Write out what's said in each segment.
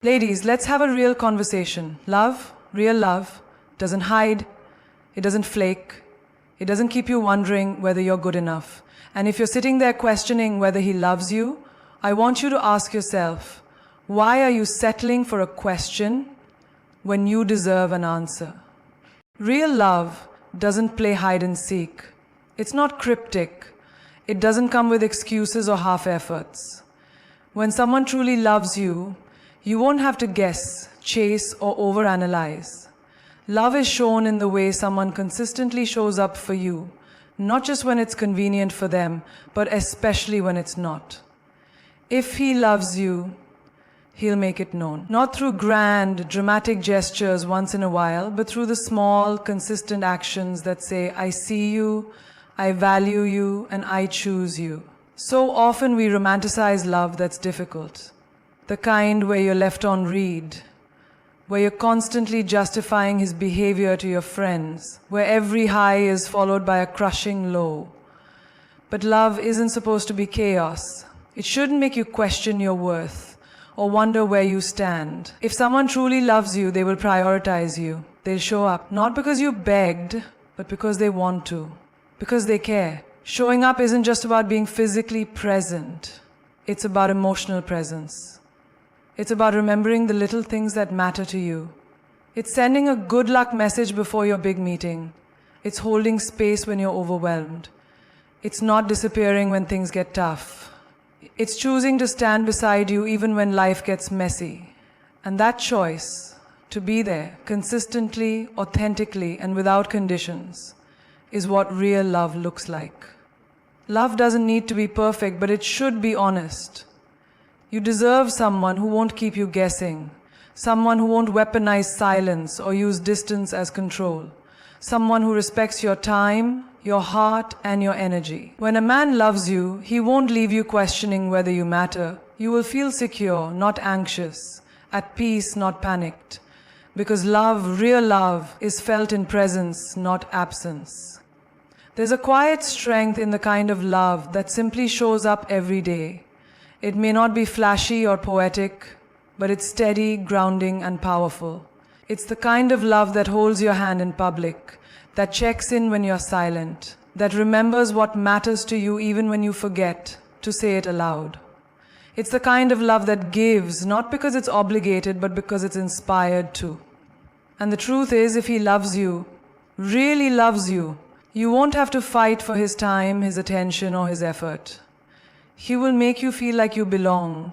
Ladies, let's have a real conversation. Love, real love, doesn't hide, it doesn't flake, it doesn't keep you wondering whether you're good enough. And if you're sitting there questioning whether he loves you, I want you to ask yourself, why are you settling for a question when you deserve an answer? Real love doesn't play hide and seek. It's not cryptic. It doesn't come with excuses or half efforts. When someone truly loves you, you won't have to guess, chase, or overanalyze. Love is shown in the way someone consistently shows up for you, not just when it's convenient for them, but especially when it's not. If he loves you, he'll make it known. Not through grand, dramatic gestures once in a while, but through the small, consistent actions that say, I see you, I value you, and I choose you. So often we romanticize love that's difficult. The kind where you're left on read, where you're constantly justifying his behavior to your friends, where every high is followed by a crushing low. But love isn't supposed to be chaos. It shouldn't make you question your worth or wonder where you stand. If someone truly loves you, they will prioritize you. They'll show up, not because you begged, but because they want to, because they care. Showing up isn't just about being physically present. It's about emotional presence. It's about remembering the little things that matter to you. It's sending a good luck message before your big meeting. It's holding space when you're overwhelmed. It's not disappearing when things get tough. It's choosing to stand beside you even when life gets messy. And that choice, to be there consistently, authentically, and without conditions, is what real love looks like. Love doesn't need to be perfect, but it should be honest. You deserve someone who won't keep you guessing, someone who won't weaponize silence or use distance as control, someone who respects your time, your heart, and your energy. When a man loves you, he won't leave you questioning whether you matter. You will feel secure, not anxious, at peace, not panicked, because love, real love, is felt in presence, not absence. There's a quiet strength in the kind of love that simply shows up every day. It may not be flashy or poetic, but it's steady, grounding, and powerful. It's the kind of love that holds your hand in public, that checks in when you're silent, that remembers what matters to you even when you forget to say it aloud. It's the kind of love that gives, not because it's obligated, but because it's inspired to. And the truth is, if he loves you, really loves you, you won't have to fight for his time, his attention, or his effort. He will make you feel like you belong,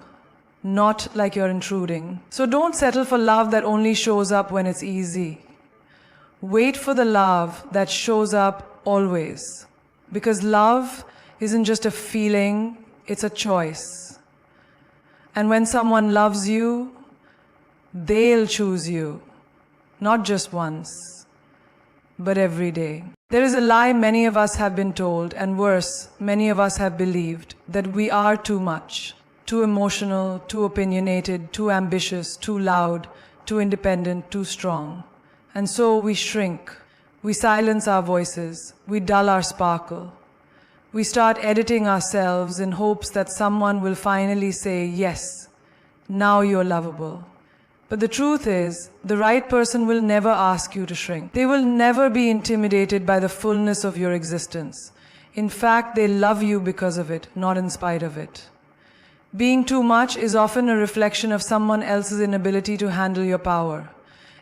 not like you're intruding. So don't settle for love that only shows up when it's easy. Wait for the love that shows up always. Because love isn't just a feeling, it's a choice. And when someone loves you, they'll choose you. Not just once, but every day. There is a lie many of us have been told, and worse, many of us have believed, that we are too much, too emotional, too opinionated, too ambitious, too loud, too independent, too strong. And so we shrink, we silence our voices, we dull our sparkle. We start editing ourselves in hopes that someone will finally say, yes, now you're lovable. But the truth is, the right person will never ask you to shrink. They will never be intimidated by the fullness of your existence. In fact, they love you because of it, not in spite of it. Being too much is often a reflection of someone else's inability to handle your power.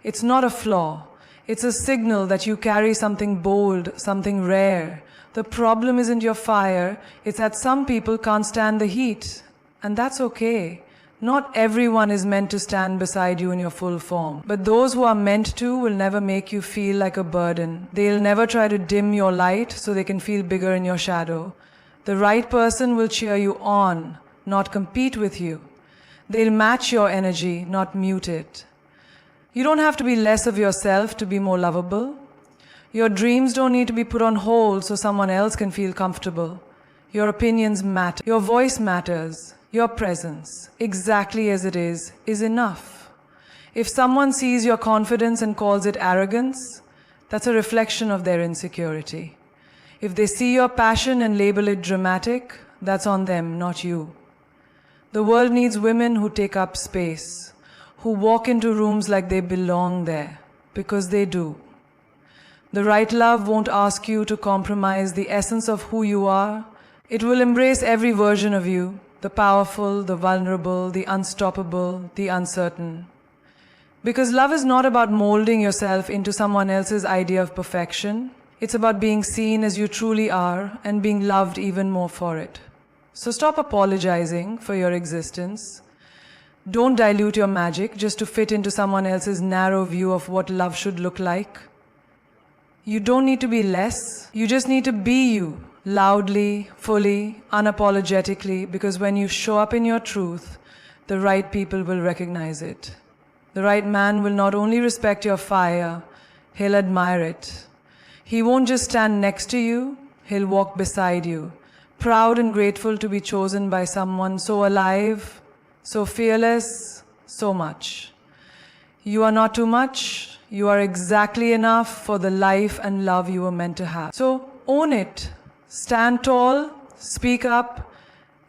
It's not a flaw. It's a signal that you carry something bold, something rare. The problem isn't your fire, it's that some people can't stand the heat. And that's okay. Not everyone is meant to stand beside you in your full form. But those who are meant to will never make you feel like a burden. They'll never try to dim your light so they can feel bigger in your shadow. The right person will cheer you on, not compete with you. They'll match your energy, not mute it. You don't have to be less of yourself to be more lovable. Your dreams don't need to be put on hold so someone else can feel comfortable. Your opinions matter. Your voice matters. Your presence, exactly as it is enough. If someone sees your confidence and calls it arrogance, that's a reflection of their insecurity. If they see your passion and label it dramatic, that's on them, not you. The world needs women who take up space, who walk into rooms like they belong there, because they do. The right love won't ask you to compromise the essence of who you are. It will embrace every version of you, the powerful, the vulnerable, the unstoppable, the uncertain. Because love is not about molding yourself into someone else's idea of perfection. It's about being seen as you truly are and being loved even more for it. So stop apologizing for your existence. Don't dilute your magic just to fit into someone else's narrow view of what love should look like. You don't need to be less. You just need to be you, loudly, fully, unapologetically, because when you show up in your truth, the right people will recognize it. The right man will not only respect your fire, he'll admire it. He won't just stand next to you, he'll walk beside you, proud and grateful to be chosen by someone so alive, so fearless, so much. You are not too much. You are exactly enough for the life and love you were meant to have. So own it. Stand tall, speak up,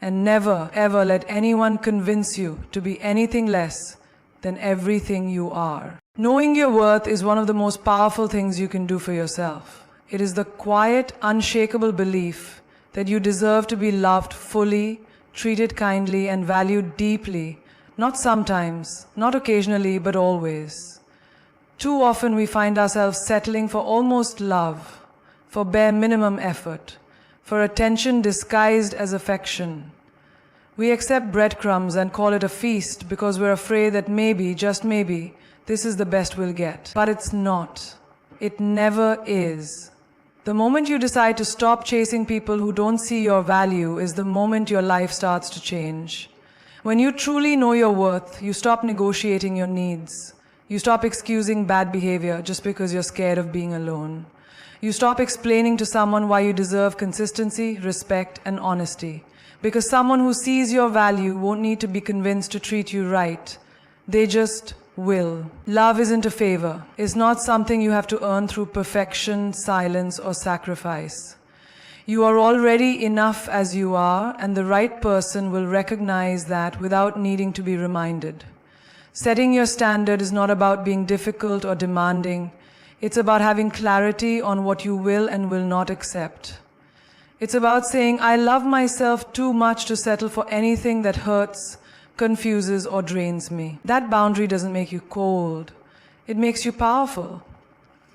and never ever let anyone convince you to be anything less than everything you are. Knowing your worth is one of the most powerful things you can do for yourself. It is the quiet, unshakable belief that you deserve to be loved fully, treated kindly, and valued deeply, not sometimes, not occasionally, but always. Too often we find ourselves settling for almost love, for bare minimum effort, for attention disguised as affection. We accept breadcrumbs and call it a feast because we're afraid that maybe, just maybe, this is the best we'll get. But it's not. It never is. The moment you decide to stop chasing people who don't see your value is the moment your life starts to change. When you truly know your worth, you stop negotiating your needs. You stop excusing bad behavior just because you're scared of being alone. You stop explaining to someone why you deserve consistency, respect, and honesty. Because someone who sees your value won't need to be convinced to treat you right. They just will. Love isn't a favor. It's not something you have to earn through perfection, silence, or sacrifice. You are already enough as you are, and the right person will recognize that without needing to be reminded. Setting your standard is not about being difficult or demanding. It's about having clarity on what you will and will not accept. It's about saying, I love myself too much to settle for anything that hurts, confuses, or drains me. That boundary doesn't make you cold. It makes you powerful.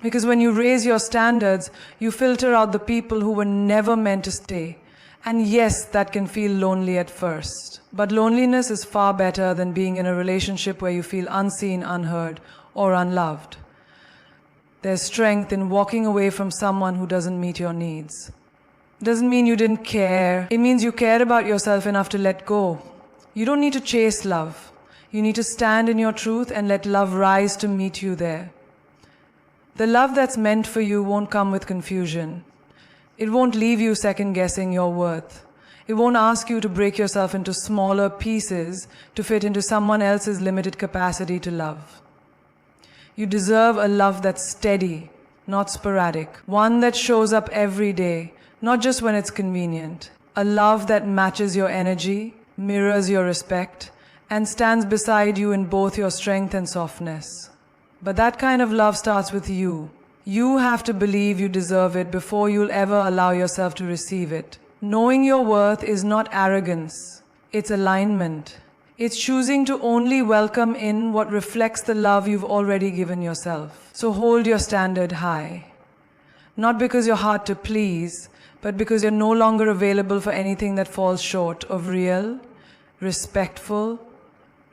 Because when you raise your standards, you filter out the people who were never meant to stay. And yes, that can feel lonely at first. But loneliness is far better than being in a relationship where you feel unseen, unheard, or unloved. There's strength in walking away from someone who doesn't meet your needs. It doesn't mean you didn't care. It means you cared about yourself enough to let go. You don't need to chase love. You need to stand in your truth and let love rise to meet you there. The love that's meant for you won't come with confusion. It won't leave you second-guessing your worth. It won't ask you to break yourself into smaller pieces to fit into someone else's limited capacity to love. You deserve a love that's steady, not sporadic. One that shows up every day, not just when it's convenient. A love that matches your energy, mirrors your respect, and stands beside you in both your strength and softness. But that kind of love starts with you. You have to believe you deserve it before you'll ever allow yourself to receive it. Knowing your worth is not arrogance. It's alignment. It's choosing to only welcome in what reflects the love you've already given yourself. So hold your standard high. Not because you're hard to please, but because you're no longer available for anything that falls short of real, respectful,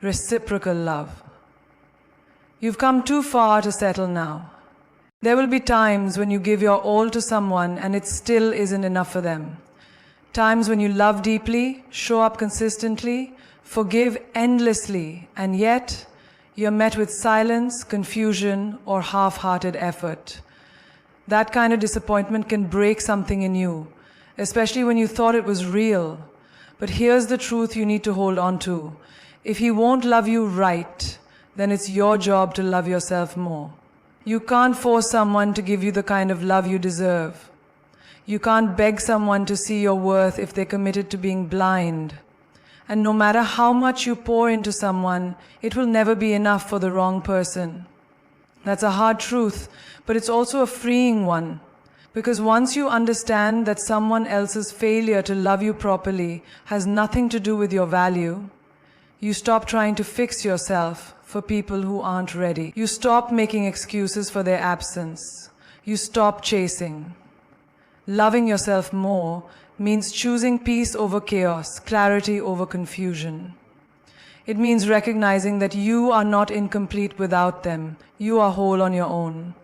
reciprocal love. You've come too far to settle now. There will be times when you give your all to someone and it still isn't enough for them. Times when you love deeply, show up consistently, forgive endlessly, and yet you're met with silence, confusion, or half-hearted effort. That kind of disappointment can break something in you, especially when you thought it was real. But here's the truth you need to hold on to. If he won't love you right, then it's your job to love yourself more. You can't force someone to give you the kind of love you deserve. You can't beg someone to see your worth if they're committed to being blind. And no matter how much you pour into someone, it will never be enough for the wrong person. That's a hard truth, but it's also a freeing one. Because once you understand that someone else's failure to love you properly has nothing to do with your value, you stop trying to fix yourself for people who aren't ready. You stop making excuses for their absence. You stop chasing. Loving yourself more means choosing peace over chaos, clarity over confusion. It means recognizing that you are not incomplete without them. You are whole on your own.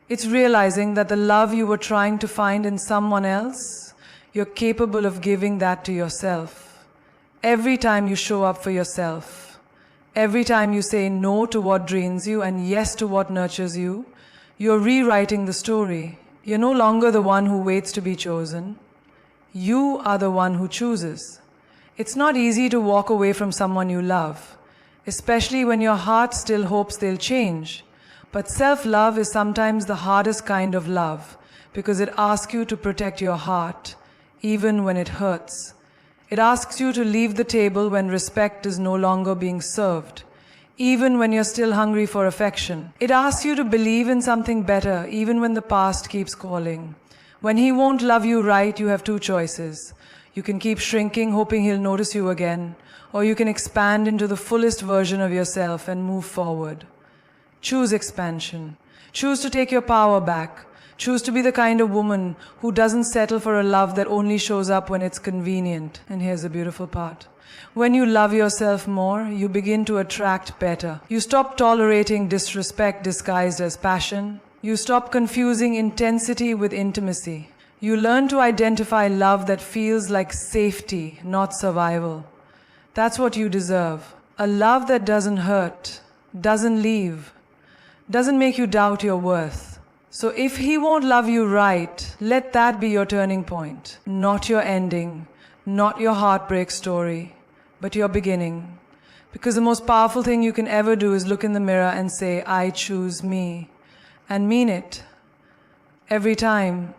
It's realizing that the love you were trying to find in someone else, you're capable of giving that to yourself. Every time you show up for yourself, every time you say no to what drains you and yes to what nurtures you, you're rewriting the story. You're no longer the one who waits to be chosen. You are the one who chooses. It's not easy to walk away from someone you love, especially when your heart still hopes they'll change. But self-love is sometimes the hardest kind of love because it asks you to protect your heart, even when it hurts. It asks you to leave the table when respect is no longer being served, even when you're still hungry for affection. It asks you to believe in something better, even when the past keeps calling. When he won't love you right, you have two choices. You can keep shrinking, hoping he'll notice you again, or you can expand into the fullest version of yourself and move forward. Choose expansion. Choose to take your power back. Choose to be the kind of woman who doesn't settle for a love that only shows up when it's convenient. And here's the beautiful part. When you love yourself more, you begin to attract better. You stop tolerating disrespect disguised as passion. You stop confusing intensity with intimacy. You learn to identify love that feels like safety, not survival. That's what you deserve. A love that doesn't hurt, doesn't leave, doesn't make you doubt your worth. So if he won't love you right, let that be your turning point. Not your ending, not your heartbreak story, but your beginning. Because the most powerful thing you can ever do is look in the mirror and say, I choose me. And mean it. Every time.